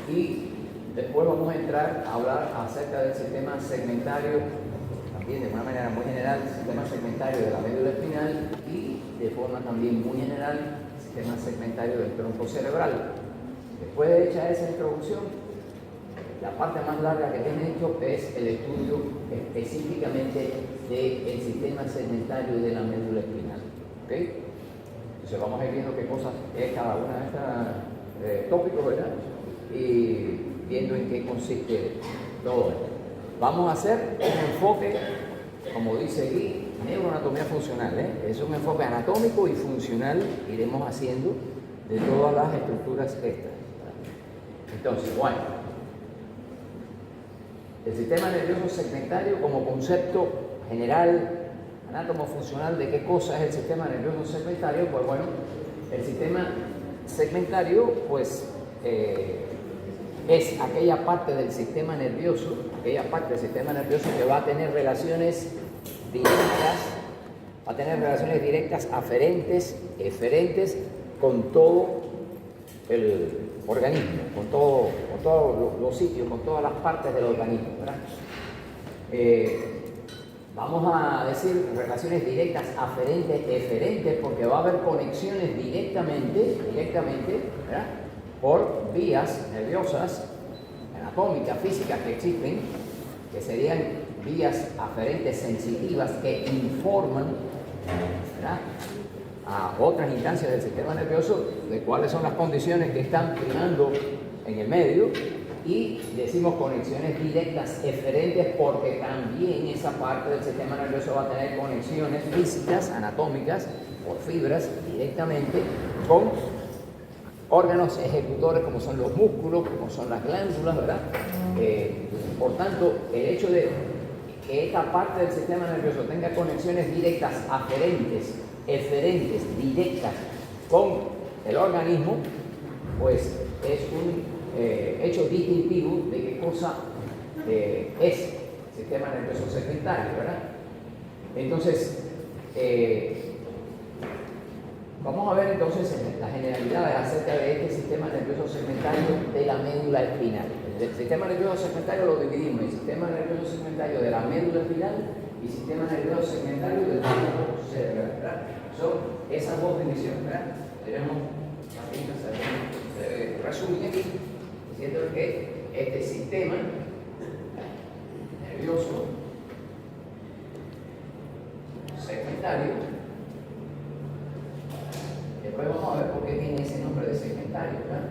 Y después vamos a entrar a hablar acerca del sistema segmentario, también de una manera muy general, el sistema segmentario de la médula espinal y de forma también muy general, el sistema segmentario del tronco cerebral. Después de hecha esa introducción, la parte más larga que tiene hecho es el estudio específicamente del sistema segmentario de la médula espinal. ¿Okay? Entonces vamos a ir viendo qué cosas es cada una de estas tópicos, ¿verdad? Y viendo en qué consiste todo esto. Vamos a hacer un enfoque, como dice aquí, neuroanatomía funcional, es un enfoque anatómico y funcional que iremos haciendo de todas las estructuras estas. Entonces, bueno, el sistema nervioso segmentario como concepto general, anátomo-funcional, de qué cosa es el sistema nervioso segmentario. Pues bueno, el sistema segmentario pues es aquella parte del sistema nervioso, que va a tener relaciones directas, aferentes, eferentes con todo el organismo, con todos los sitios, con todas las partes del organismo, ¿verdad? Vamos a decir relaciones directas, aferentes, eferentes, porque va a haber conexiones directamente, ¿verdad? Por vías nerviosas, anatómicas, físicas que existen, que serían vías aferentes sensitivas que informan, ¿verdad?, a otras instancias del sistema nervioso de cuáles son las condiciones que están primando en el medio, y decimos conexiones directas eferentes porque también esa parte del sistema nervioso va a tener conexiones físicas, anatómicas, por fibras directamente con órganos ejecutores como son los músculos, como son las glándulas, ¿verdad? Por tanto, el hecho de que esta parte del sistema nervioso tenga conexiones directas, aferentes, eferentes, directas con el organismo, pues es un hecho distintivo de qué cosa es el sistema nervioso segmentario, ¿verdad? Entonces, vamos a ver entonces las generalidades acerca de este sistema nervioso segmentario de la médula espinal. El sistema nervioso segmentario lo dividimos en sistema nervioso segmentario de la médula espinal y sistema nervioso segmentario del tronco cerebral, ¿verdad? Son esas dos divisiones, ¿verdad? Tenemos resumen aquí, diciendo que este sistema nervioso segmentario, después vamos a ver por qué tiene ese nombre de segmentario, ¿verdad?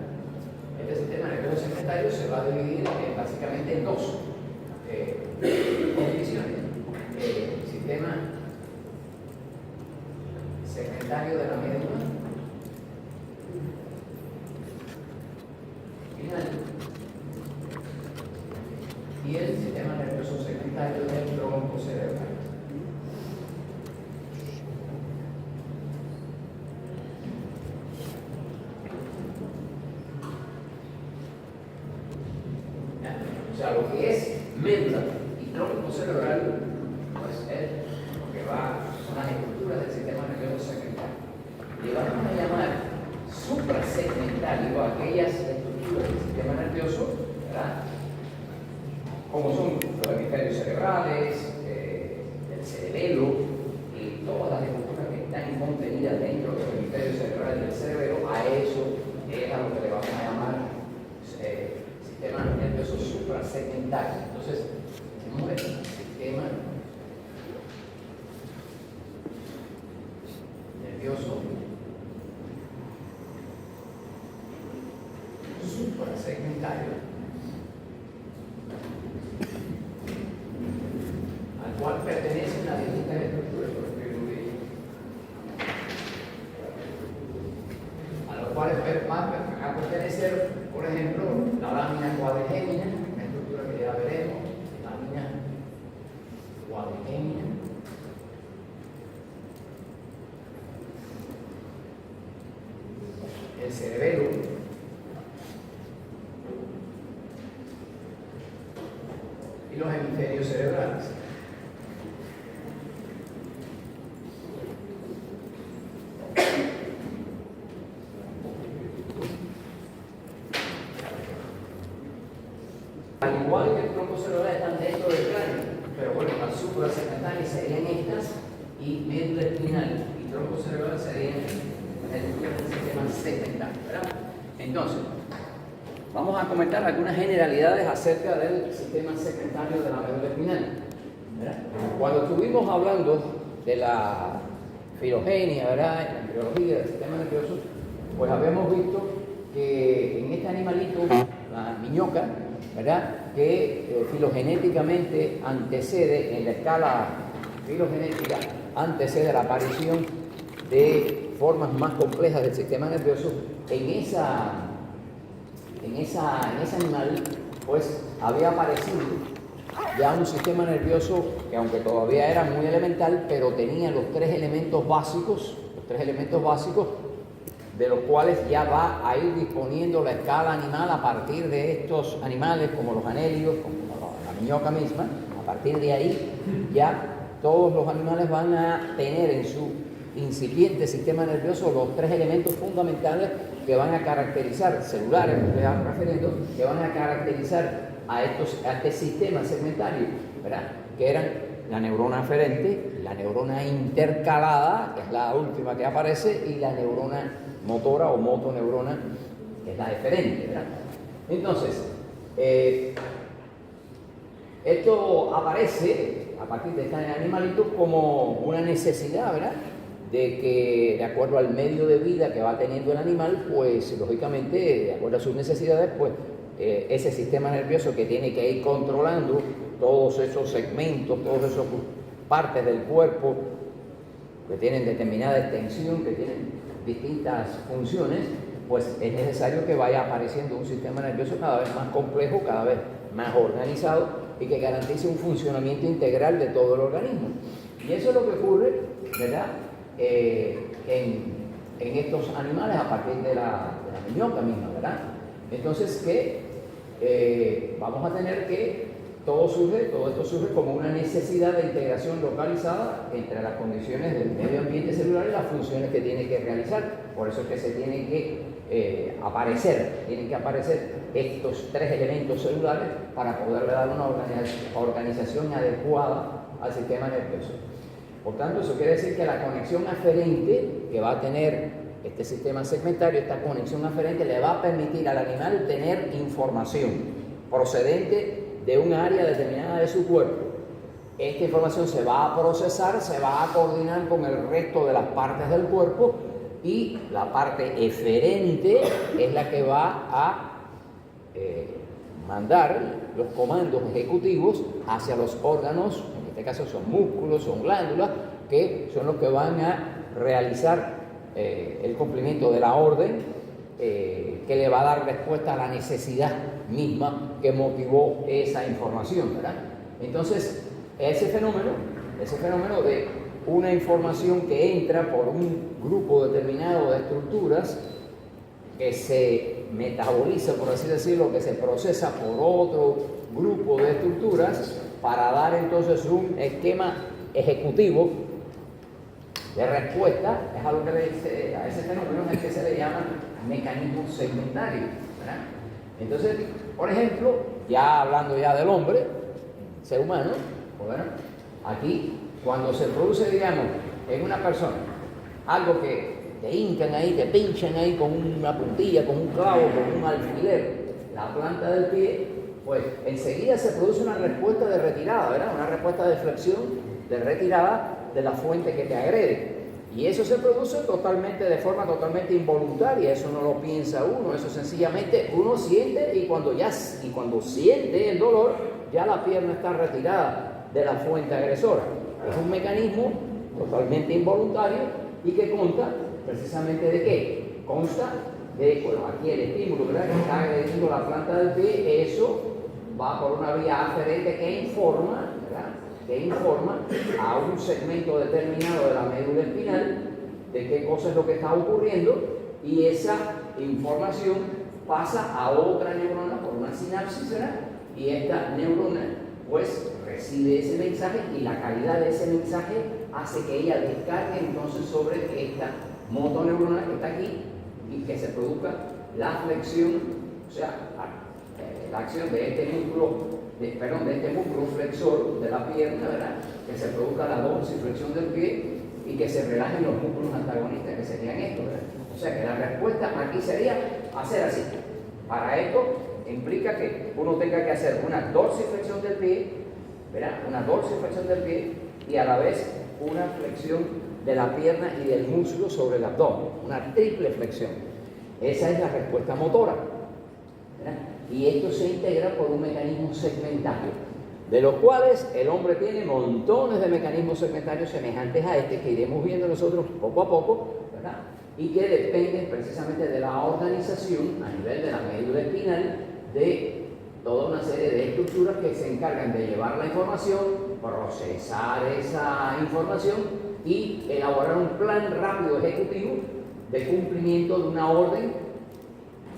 Este sistema nervioso segmentario se va a dividir básicamente en dos condiciones. El sistema segmentario de la médula espinal y el sistema nervioso segmentario del tronco cerebral. O sea, lo que es médula y tronco cerebral, pues es lo que son las estructuras del sistema nervioso segmentario. Le vamos a llamar suprasegmentario a aquellas estructuras del sistema nervioso, ¿verdad?, como son los hemisferios cerebrales, el cerebelo y todas las estructuras que están contenidas dentro del hemisferio cerebral y del cerebelo. A eso es a lo que le vamos a llamar sistema nervioso suprasegmentario. Entonces, tenemos el sistema nervioso suprasegmentario, al cual pertenecen las distintas estructuras, a los cuales van a pertenecer, por ejemplo, la lámina cuadrigémina, una estructura que ya veremos, lámina cuadrigémina, el cerebelo, y los hemisferios cerebrales. Al igual que el tronco cerebral están dentro del cráneo, pero bueno, las suprasegmentales serían estas y médula espinal y tronco cerebral serían el sistema segmental, ¿verdad? Entonces, vamos a comentar algunas generalidades acerca del sistema segmentario de la médula espinal, ¿verdad? Cuando estuvimos hablando de la filogenia, ¿verdad?, en la embriología del sistema nervioso, pues habíamos visto que en este animalito, la miñoca, ¿verdad?, que filogenéticamente antecede, en la escala filogenética, antecede la aparición de formas más complejas del sistema nervioso. En ese animal, pues había aparecido ya un sistema nervioso que, aunque todavía era muy elemental, pero tenía los tres elementos básicos, de los cuales ya va a ir disponiendo la escala animal a partir de estos animales, como los anélidos, como la miñoca misma. A partir de ahí ya todos los animales van a tener en su incipiente sistema nervioso los tres elementos fundamentales que van a caracterizar, celulares, me estoy refiriendo, que van a caracterizar a este sistema segmentario, ¿verdad?, que eran la neurona aferente, la neurona intercalada, que es la última que aparece, y la neurona motora o motoneurona, que es la eferente, ¿verdad? Entonces, esto aparece a partir de este animalito como una necesidad, ¿verdad?, de que, de acuerdo al medio de vida que va teniendo el animal, pues lógicamente, de acuerdo a sus necesidades, pues ese sistema nervioso que tiene que ir controlando todos esos segmentos, todas esas partes del cuerpo que tienen determinada extensión, que tienen distintas funciones, pues es necesario que vaya apareciendo un sistema nervioso cada vez más complejo, cada vez más organizado y que garantice un funcionamiento integral de todo el organismo. Y eso es lo que ocurre, ¿verdad?, en estos animales a partir de la miñoca misma, ¿verdad? Entonces, vamos a tener que todo esto surge como una necesidad de integración localizada entre las condiciones del medio ambiente celular y las funciones que tiene que realizar. Por eso es que se tienen que aparecer estos tres elementos celulares para poderle dar una organización adecuada al sistema nervioso. Por tanto, eso quiere decir que la conexión aferente que va a tener este sistema segmentario, esta conexión aferente le va a permitir al animal tener información procedente de un área determinada de su cuerpo. Esta información se va a procesar, se va a coordinar con el resto de las partes del cuerpo y la parte eferente es la que va a mandar los comandos ejecutivos hacia los órganos, en este caso son músculos, son glándulas, que son los que van a realizar el cumplimiento de la orden que le va a dar respuesta a la necesidad misma que motivó esa información, ¿verdad? Entonces, ese fenómeno de una información que entra por un grupo determinado de estructuras que se metaboliza, por así decirlo, que se procesa por otro grupo de estructuras para dar entonces un esquema ejecutivo de respuesta, es a lo que a ese fenómeno es el que se le llama mecanismo segmentario, ¿verdad? Entonces, por ejemplo, ya hablando ya del hombre, ser humano, ¿verdad?, aquí, cuando se produce, digamos, en una persona, algo que te hincan ahí, te pinchan ahí con una puntilla, con un clavo, con un alfiler, la planta del pie, pues enseguida se produce una respuesta de retirada, ¿verdad?, una respuesta de flexión, de retirada de la fuente que te agrede. Y eso se produce de forma totalmente involuntaria, eso no lo piensa uno, eso sencillamente uno siente y cuando siente el dolor, ya la pierna está retirada de la fuente agresora. Es un mecanismo totalmente involuntario y que consta precisamente de qué? Consta de, bueno, aquí el estímulo, ¿verdad?, que está agrediendo la planta del pie, eso va por una vía aferente que informa, ¿verdad?, que informa a un segmento determinado de la médula espinal de qué cosa es lo que está ocurriendo y esa información pasa a otra neurona por una sinapsis, ¿verdad?, y esta neurona pues recibe ese mensaje y la calidad de ese mensaje hace que ella descargue entonces sobre esta motoneurona que está aquí y que se produzca la flexión, o sea, la acción de este músculo, de este músculo flexor de la pierna, ¿verdad? Que se produzca la dorsiflexión del pie y que se relajen los músculos antagonistas, que serían estos, ¿verdad? O sea que la respuesta aquí sería hacer así. Para esto implica que uno tenga que hacer una dorsiflexión del pie, ¿verdad? Una dorsiflexión del pie y a la vez una flexión de la pierna y del músculo sobre el abdomen, una triple flexión. Esa es la respuesta motora, ¿verdad? Y esto se integra por un mecanismo segmentario, de los cuales el hombre tiene montones de mecanismos segmentarios semejantes a este que iremos viendo nosotros poco a poco, ¿verdad? Y que dependen precisamente de la organización a nivel de la médula espinal de toda una serie de estructuras que se encargan de llevar la información, procesar esa información y elaborar un plan rápido ejecutivo de cumplimiento de una orden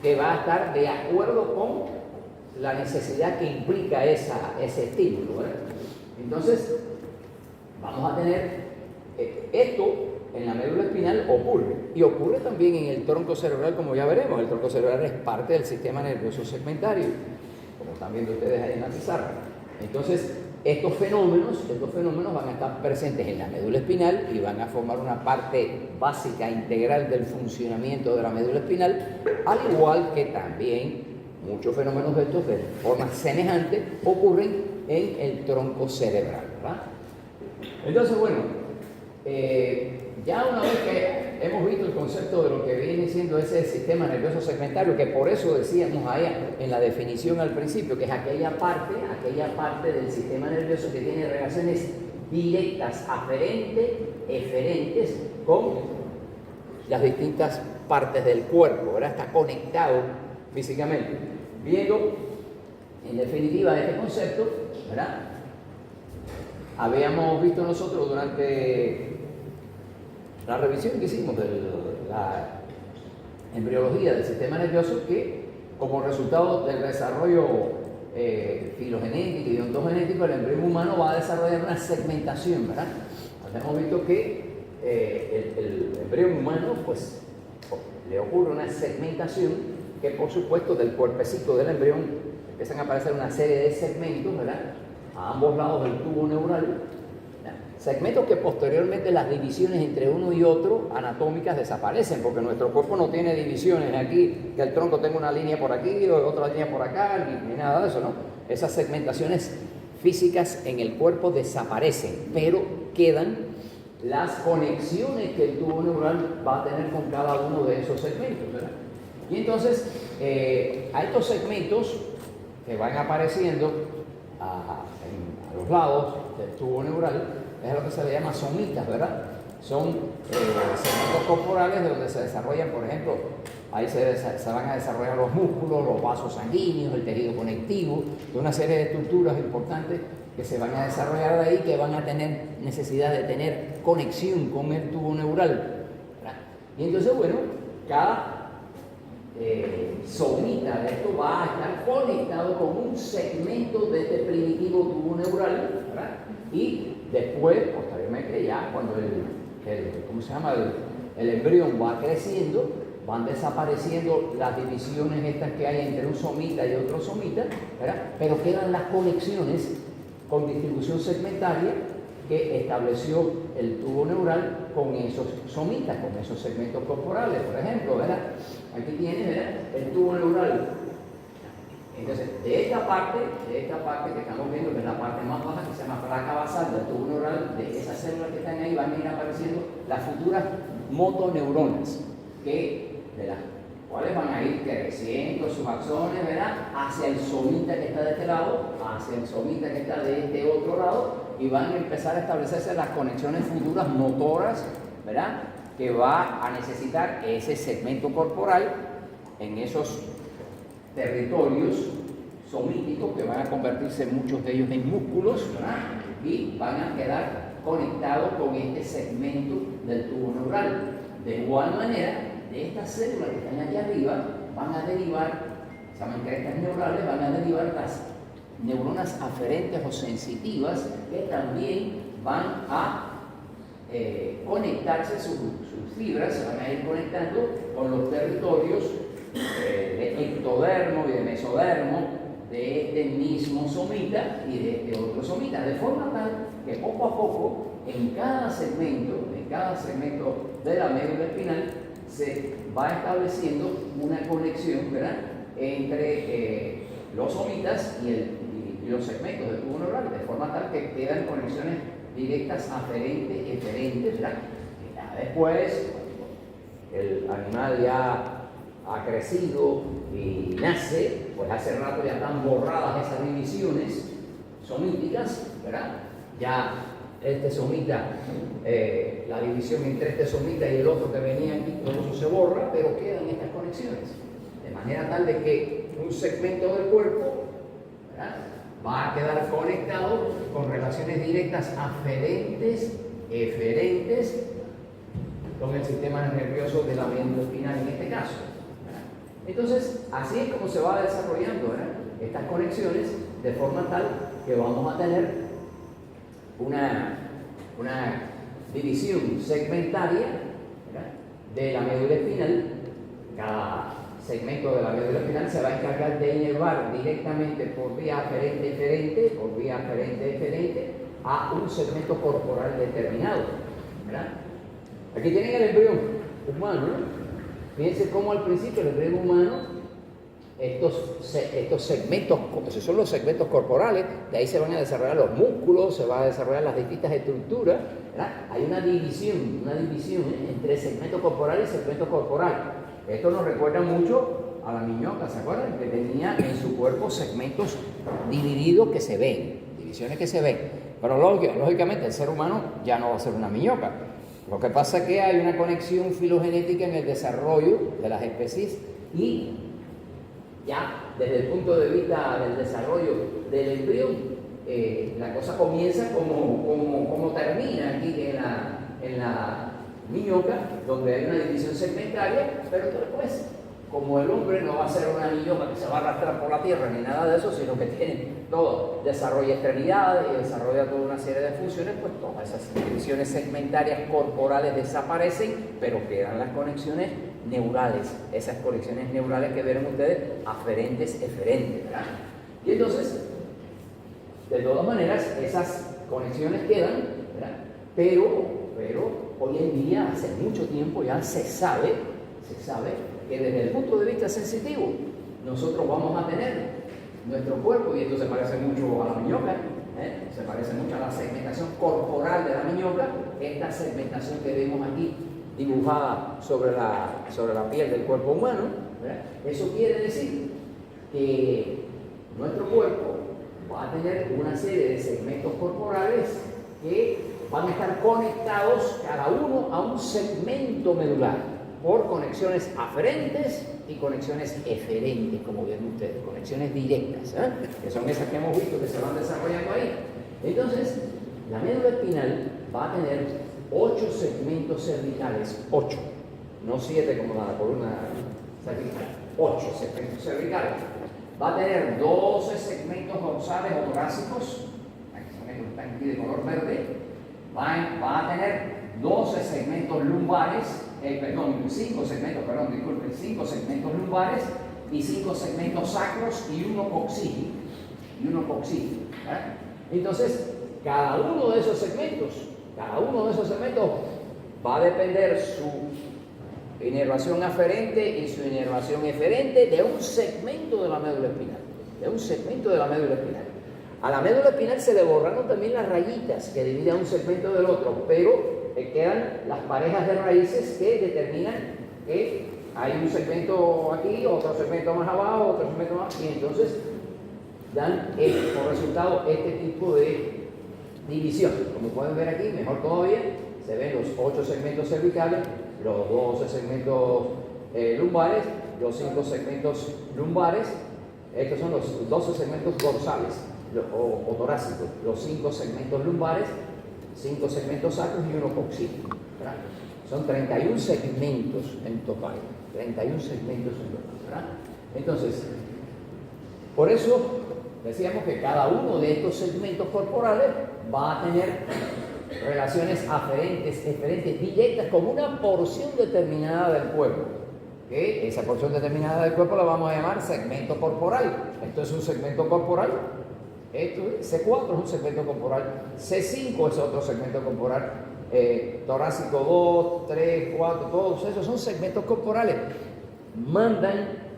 que va a estar de acuerdo con la necesidad que implica ese estímulo, ¿verdad? Entonces, vamos a tener esto en la médula espinal ocurre, y ocurre también en el tronco cerebral, como ya veremos. El tronco cerebral es parte del sistema nervioso segmentario, como están viendo ustedes ahí en la pizarra. Entonces, estos fenómenos van a estar presentes en la médula espinal y van a formar una parte básica, integral del funcionamiento de la médula espinal, al igual que también muchos fenómenos de estos de forma semejante ocurren en el tronco cerebral, ¿verdad? Entonces, bueno, ya una vez que hemos visto el concepto de lo que viene siendo ese sistema nervioso segmentario, que por eso decíamos ahí en la definición al principio, que es aquella parte del sistema nervioso que tiene relaciones directas, aferentes, eferentes con las distintas partes del cuerpo, ¿verdad? Está conectado físicamente. Viendo en definitiva este concepto, ¿verdad? Habíamos visto nosotros durante la revisión que hicimos de la embriología del sistema nervioso que como resultado del desarrollo filogenético y ontogenético, el embrión humano va a desarrollar una segmentación, ¿verdad? Hemos visto que el embrión humano pues le ocurre una segmentación que por supuesto del cuerpecito del embrión empiezan a aparecer una serie de segmentos, ¿verdad? A ambos lados del tubo neural, ¿verdad? Segmentos que posteriormente las divisiones entre uno y otro anatómicas desaparecen, porque nuestro cuerpo no tiene divisiones aquí, que el tronco tenga una línea por aquí o otra línea por acá, ni nada de eso, ¿no? Esas segmentaciones físicas en el cuerpo desaparecen, pero quedan las conexiones que el tubo neural va a tener con cada uno de esos segmentos, ¿verdad? Y entonces, a estos segmentos que van apareciendo a los lados del tubo neural, es lo que se le llama somitas, ¿verdad? Son segmentos corporales de donde se desarrollan, por ejemplo, ahí se van a desarrollar los músculos, los vasos sanguíneos, el tejido conectivo, de una serie de estructuras importantes que se van a desarrollar de ahí, que van a tener necesidad de tener conexión con el tubo neural, ¿verdad? Y entonces, bueno, cada somita de esto va a estar conectado con un segmento de este primitivo tubo neural, ¿verdad? Y después, posteriormente, ya cuando el embrión va creciendo, van desapareciendo las divisiones estas que hay entre un somita y otro somita, ¿verdad? Pero quedan las conexiones con distribución segmentaria que estableció el tubo neural con esos somitas, con esos segmentos corporales, por ejemplo, ¿verdad? Aquí tiene, ¿verdad?, el tubo neural. Entonces, de esta parte que estamos viendo, que es la parte más baja, que se llama placa basal del tubo neural, de esas células que están ahí van a ir apareciendo las futuras motoneuronas, de las cuales van a ir creciendo sus axones, ¿verdad?, hacia el somita que está de este lado, hacia el somita que está de este otro lado, y van a empezar a establecerse las conexiones futuras motoras, ¿verdad?, que va a necesitar ese segmento corporal en esos territorios somíticos que van a convertirse muchos de ellos en músculos, ¿verdad?, y van a quedar conectados con este segmento del tubo neural. De igual manera, de estas células que están aquí arriba van a derivar, se llaman crestas neurales, van a derivar las neuronas aferentes o sensitivas que también van a conectarse, sus fibras se van a ir conectando con los territorios de ectodermo y de mesodermo de este mismo somita y de este otro somita, de forma tal que poco a poco en cada segmento de la médula espinal se va estableciendo una conexión, ¿verdad?, entre los somitas y los segmentos del tubo neural, de forma tal que quedan conexiones directas aferentes, eferentes, ¿verdad? Y ya después, el animal ya ha crecido y nace, pues hace rato ya están borradas esas divisiones somíticas, ¿verdad? Ya este somita, la división entre este somita y el otro que venía aquí, todo eso se borra, pero quedan estas conexiones. De manera tal de que un segmento del cuerpo, ¿verdad?, va a quedar conectado con relaciones directas aferentes, eferentes, con el sistema nervioso de la médula espinal en este caso, ¿verdad? Entonces, así es como se va desarrollando, ¿verdad?, estas conexiones, de forma tal que vamos a tener una división segmentaria, ¿verdad?, de la médula espinal. Cada segmento de la médula espinal se va a encargar de inervar directamente por vía aferente-eferente, a un segmento corporal determinado, ¿verdad? Aquí tienen el embrión humano, ¿no? Fíjense cómo al principio el embrión humano, estos segmentos, esos son los segmentos corporales, de ahí se van a desarrollar los músculos, se van a desarrollar las distintas estructuras, ¿verdad? Hay una división entre segmento corporal y segmento corporal. Esto nos recuerda mucho a la miñoca, ¿se acuerdan? Que tenía en su cuerpo segmentos divididos que se ven, divisiones que se ven. Pero lógicamente el ser humano ya no va a ser una miñoca. Lo que pasa es que hay una conexión filogenética en el desarrollo de las especies y ya desde el punto de vista del desarrollo del embrión, la cosa comienza como termina aquí en la miñoca, donde hay una división segmentaria, pero después, como el hombre no va a ser una miñoca que se va a arrastrar por la tierra ni nada de eso, sino que tiene todo, desarrolla extremidades y desarrolla toda una serie de funciones, pues todas esas divisiones segmentarias corporales desaparecen, pero quedan las conexiones neurales, esas conexiones neurales que verán ustedes aferentes, eferentes, ¿verdad? Y entonces, de todas maneras, esas conexiones quedan, ¿verdad? Pero hoy en día, hace mucho tiempo ya se sabe que desde el punto de vista sensitivo, nosotros vamos a tener nuestro cuerpo, y esto se parece mucho a la miñoca, se parece mucho a la segmentación corporal de la miñoca, esta segmentación que vemos aquí dibujada sobre la piel del cuerpo humano, ¿verdad? Eso quiere decir que nuestro cuerpo va a tener una serie de segmentos corporales que van a estar conectados cada uno a un segmento medular por conexiones aferentes y conexiones eferentes, como ven ustedes, conexiones directas, que son esas que hemos visto que se van desarrollando ahí. Entonces, la médula espinal va a tener 8 segmentos cervicales, 8, no 7 como la columna cervical, 8 segmentos cervicales. Va a tener 12 segmentos dorsales o torácicos, que están aquí de color verde. Va a tener 12 segmentos lumbares, 5 segmentos lumbares y 5 segmentos sacros y uno coxígeo. Entonces, cada uno de esos segmentos va a depender su inervación aferente y su inervación eferente de un segmento de la médula espinal. A la médula espinal se le borraron también las rayitas que dividen un segmento del otro, pero quedan las parejas de raíces que determinan que hay un segmento aquí, otro segmento más abajo, otro segmento más, y entonces dan por resultado este tipo de división. Como pueden ver aquí, mejor todavía, se ven los 8 segmentos cervicales, los 12 segmentos lumbares, los 5 segmentos lumbares, estos son los 12 segmentos dorsales o torácicos, los 5 segmentos lumbares, 5 segmentos sacros y uno coxígeo. Son 31 segmentos en total, ¿verdad? Entonces, por eso decíamos que cada uno de estos segmentos corporales va a tener relaciones aferentes, eferentes, directas con una porción determinada del cuerpo. que esa porción determinada del cuerpo la vamos a llamar segmento corporal. Esto es un segmento corporal. Esto C4 es un segmento corporal. C5 es otro segmento corporal. Torácico 2, 3, 4, todos esos son segmentos corporales. Mandan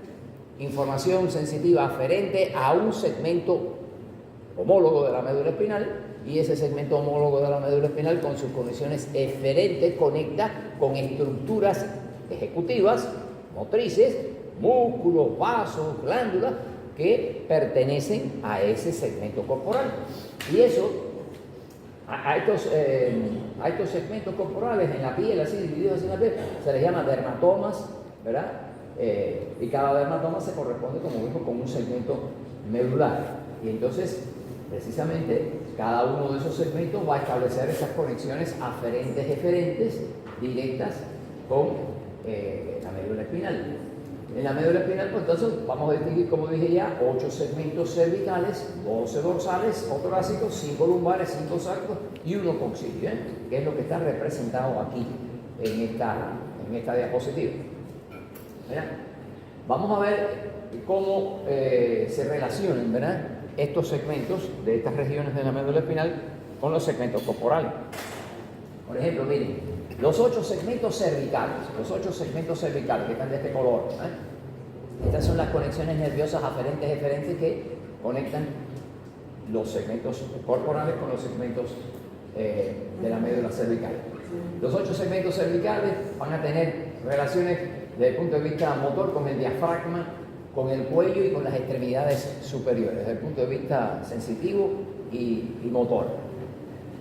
información sensitiva aferente a un segmento homólogo de la médula espinal, y ese segmento homólogo de la médula espinal con sus conexiones eferentes conecta con estructuras ejecutivas, motrices, músculos, vasos, glándulas que pertenecen a ese segmento corporal. Y eso, a estos segmentos corporales en la piel, así divididos así en la piel, se les llama dermatomas, ¿verdad? Y cada dermatoma se corresponde, como vimos, con un segmento medular. Y entonces, precisamente, cada uno de esos segmentos va a establecer esas conexiones aferentes, eferentes, directas con la médula espinal. En la médula espinal, pues entonces vamos a distinguir, como dije ya, 8 segmentos cervicales, 12 dorsales o torácicos, 5 lumbares, 5 sacros y 1 coxíleo, que es lo que está representado aquí en esta diapositiva. ¿Verdad? Vamos a ver cómo se relacionan, ¿verdad?, estos segmentos de estas regiones de la médula espinal con los segmentos corporales. Por ejemplo, miren, los 8 segmentos cervicales, que están de este color, estas son las conexiones nerviosas aferentes y eferentes que conectan los segmentos corporales con los segmentos de la médula cervical. Los 8 segmentos cervicales van a tener relaciones desde el punto de vista motor con el diafragma, con el cuello y con las extremidades superiores, desde el punto de vista sensitivo y motor.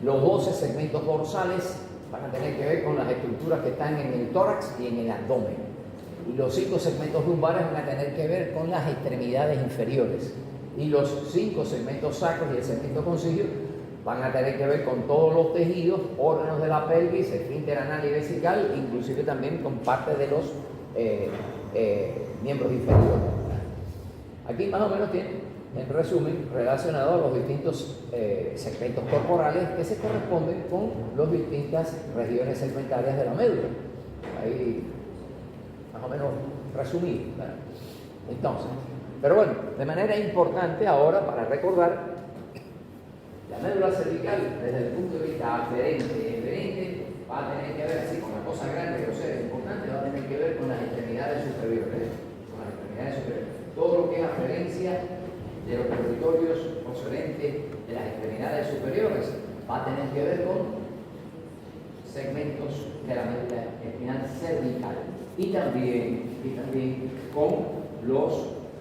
Los 12 segmentos dorsales van a tener que ver con las estructuras que están en el tórax y en el abdomen. Y los 5 segmentos lumbares van a tener que ver con las extremidades inferiores. Y los 5 segmentos sacros y el segmento coxíleo van a tener que ver con todos los tejidos, órganos de la pelvis, esfínter anal y vesical, inclusive también con parte de los miembros inferiores. Aquí más o menos tiene, en resumen, relacionado a los distintos segmentos corporales que se corresponden con las distintas regiones segmentarias de la médula. Ahí más o menos resumido, ¿verdad? Entonces, pero bueno, de manera importante ahora para recordar, la médula cervical desde el punto de vista aferente y eferente va a tener que ver, así con una cosa grande, grosera, importante, va a tener que ver con las extremidades superiores, todo lo que es aferencia de los territorios procedentes de las extremidades superiores va a tener que ver con segmentos de la médula espinal cervical y también con los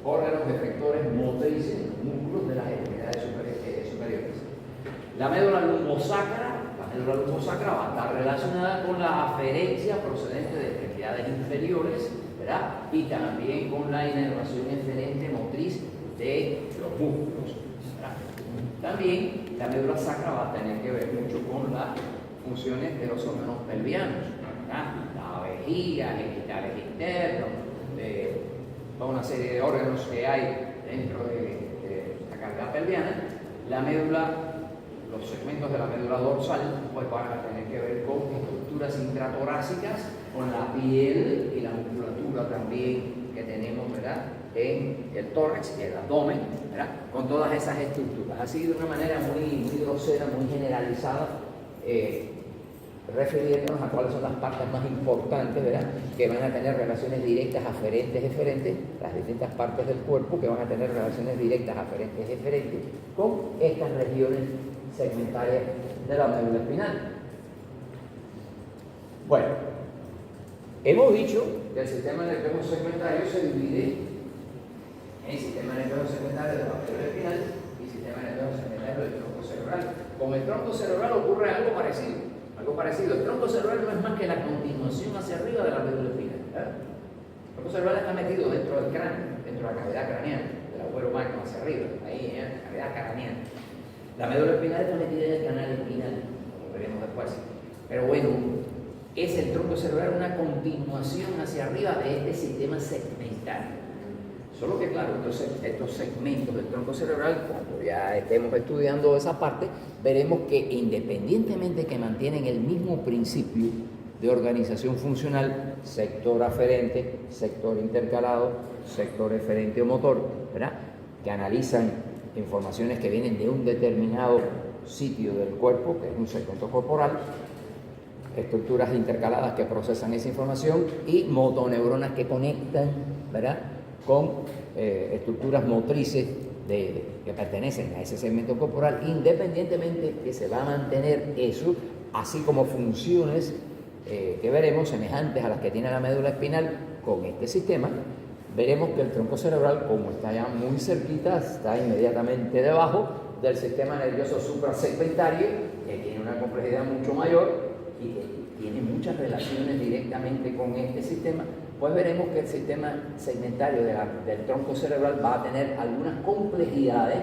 órganos efectores motrices, músculos de las extremidades superiores. La médula lumbosacra va a estar relacionada con la aferencia procedente de extremidades inferiores, ¿verdad?, y también con la inervación eferente motriz de los músculos, ¿verdad? También la médula sacra va a tener que ver mucho con las funciones de los órganos pelvianos, ¿verdad?, la vejiga, genitales internos, toda una serie de órganos que hay dentro de la cavidad pelviana. La médula, los segmentos de la médula dorsal, pues van a tener que ver con estructuras intratorácicas, con la piel y la musculatura también que tenemos, ¿verdad?, en el tórax y el abdomen, ¿verdad?, con todas esas estructuras. Así de una manera muy grosera, muy generalizada, refiriéndonos a cuáles son las partes más importantes, ¿verdad?, que van a tener relaciones directas aferentes, eferentes, las distintas partes del cuerpo que van a tener relaciones directas aferentes, eferentes con estas regiones segmentarias de la médula espinal. Bueno, hemos dicho que el sistema nervioso segmentario se divide en sistema nervioso segmentario de la médula espinal y sistema nervioso segmentario del tronco cerebral. Con el tronco cerebral ocurre algo parecido. El tronco cerebral no es más que la continuación hacia arriba de la médula espinal, ¿verdad? El tronco cerebral está metido dentro del cráneo, dentro de la cavidad craneana, del agujero magno hacia arriba, ahí, la cavidad craneana. La médula espinal está metida en el canal espinal, como veremos después. Pero bueno, es el tronco cerebral una continuación hacia arriba de este sistema segmentario. Solo que claro, entonces estos segmentos del tronco cerebral, cuando ya estemos estudiando esa parte, veremos que independientemente que mantienen el mismo principio, de organización funcional, sector aferente, sector intercalado, sector eferente o motor, ¿verdad? Que analizan informaciones que vienen de un determinado sitio del cuerpo, que es un segmento corporal, estructuras intercaladas que procesan esa información y motoneuronas que conectan, ¿verdad?, con estructuras motrices que pertenecen a ese segmento corporal, independientemente que se va a mantener eso, así como funciones que veremos semejantes a las que tiene la médula espinal con este sistema. Veremos que el tronco cerebral, como está ya muy cerquita, está inmediatamente debajo del sistema nervioso suprasegmentario, que tiene una complejidad mucho mayor y que tiene muchas relaciones directamente con este sistema. Pues veremos que el sistema segmentario del tronco cerebral va a tener algunas complejidades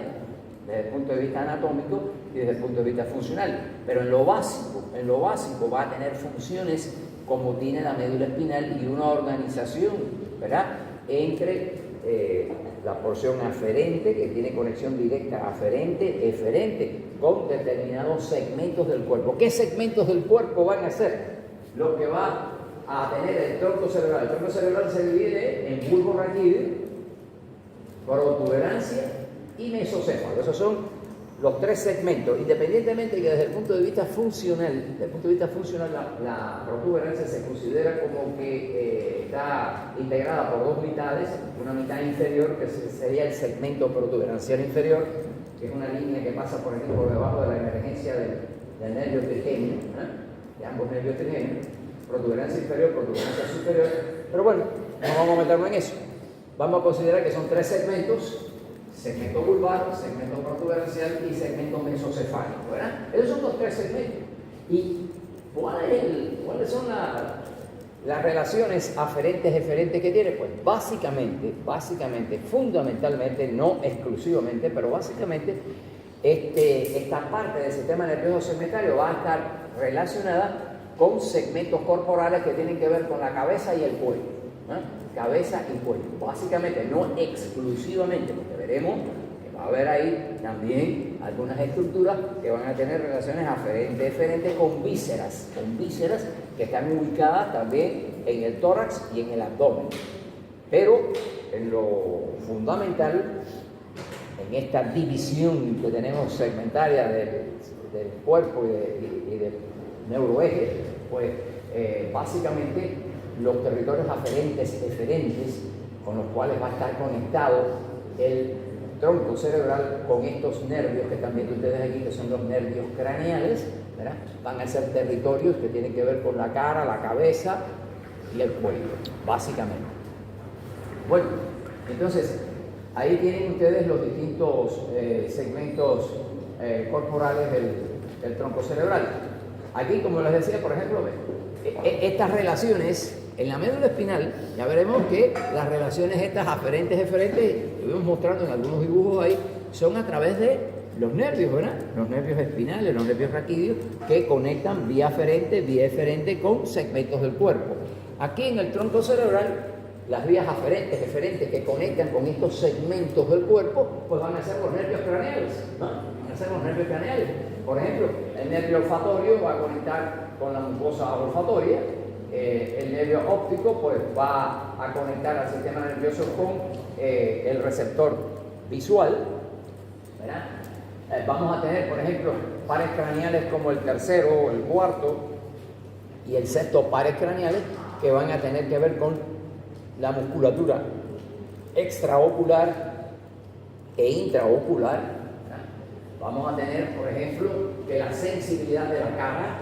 desde el punto de vista anatómico y desde el punto de vista funcional, pero en lo básico va a tener funciones como tiene la médula espinal y una organización, ¿verdad?, entre la porción aferente, que tiene conexión directa aferente-eferente con determinados segmentos del cuerpo. ¿Qué segmentos del cuerpo van a ser lo que va a tener el tronco cerebral? El tronco cerebral se divide en bulbo raquídeo, protuberancia y mesocéfalo. Esos son los tres segmentos, independientemente que desde el punto de vista funcional, la protuberancia se considera como que está integrada por dos mitades, una mitad inferior, que sería el segmento protuberancial inferior, que es una línea que pasa, por ejemplo, por debajo de la emergencia del nervio trigémino, de ambos nervios trigémenos, protuberancia inferior, protuberancia superior, pero bueno, no vamos a meternos en eso. Vamos a considerar que son tres segmentos: segmento vulvar, segmento protuberancial y segmento mesocefálico, ¿verdad? Esos son los tres segmentos. ¿Y cuáles son las relaciones aferentes-eferentes que tiene? Pues básicamente, fundamentalmente, no exclusivamente, pero básicamente, esta parte del sistema nervioso segmentario va a estar relacionada con segmentos corporales que tienen que ver con la cabeza y el cuello, ¿no? Cabeza y cuello, básicamente, no exclusivamente, porque veremos que va a haber ahí también algunas estructuras que van a tener relaciones aferente-eferente con vísceras que están ubicadas también en el tórax y en el abdomen. Pero en lo fundamental, en esta división que tenemos segmentaria del cuerpo y del neuroeje, pues básicamente los territorios aferentes-eferentes con los cuales va a estar conectado el tronco cerebral con estos nervios que están viendo ustedes aquí, que son los nervios craneales, ¿verdad? Van a ser territorios que tienen que ver con la cara, la cabeza y el cuello, básicamente. Bueno, entonces, ahí tienen ustedes los distintos segmentos corporales del tronco cerebral. Aquí, como les decía, por ejemplo, estas relaciones en la médula espinal, ya veremos que las relaciones estas aferentes-eferentes, lo vamos mostrando en algunos dibujos ahí, son a través de los nervios, ¿verdad? Los nervios espinales, los nervios raquídeos, que conectan vía aferente, vía eferente con segmentos del cuerpo. Aquí en el tronco cerebral, las vías aferentes-eferentes que conectan con estos segmentos del cuerpo, pues van a ser los nervios craneales, ¿no? Van a ser los nervios craneales. Por ejemplo, el nervio olfatorio va a conectar con la mucosa olfatoria. El nervio óptico pues va a conectar al sistema nervioso con el receptor visual, ¿verdad? Vamos a tener, por ejemplo, pares craneales como el tercero, el cuarto y el sexto pares craneales, que van a tener que ver con la musculatura extraocular e intraocular, ¿verdad? Vamos a tener, por ejemplo, que la sensibilidad de la cara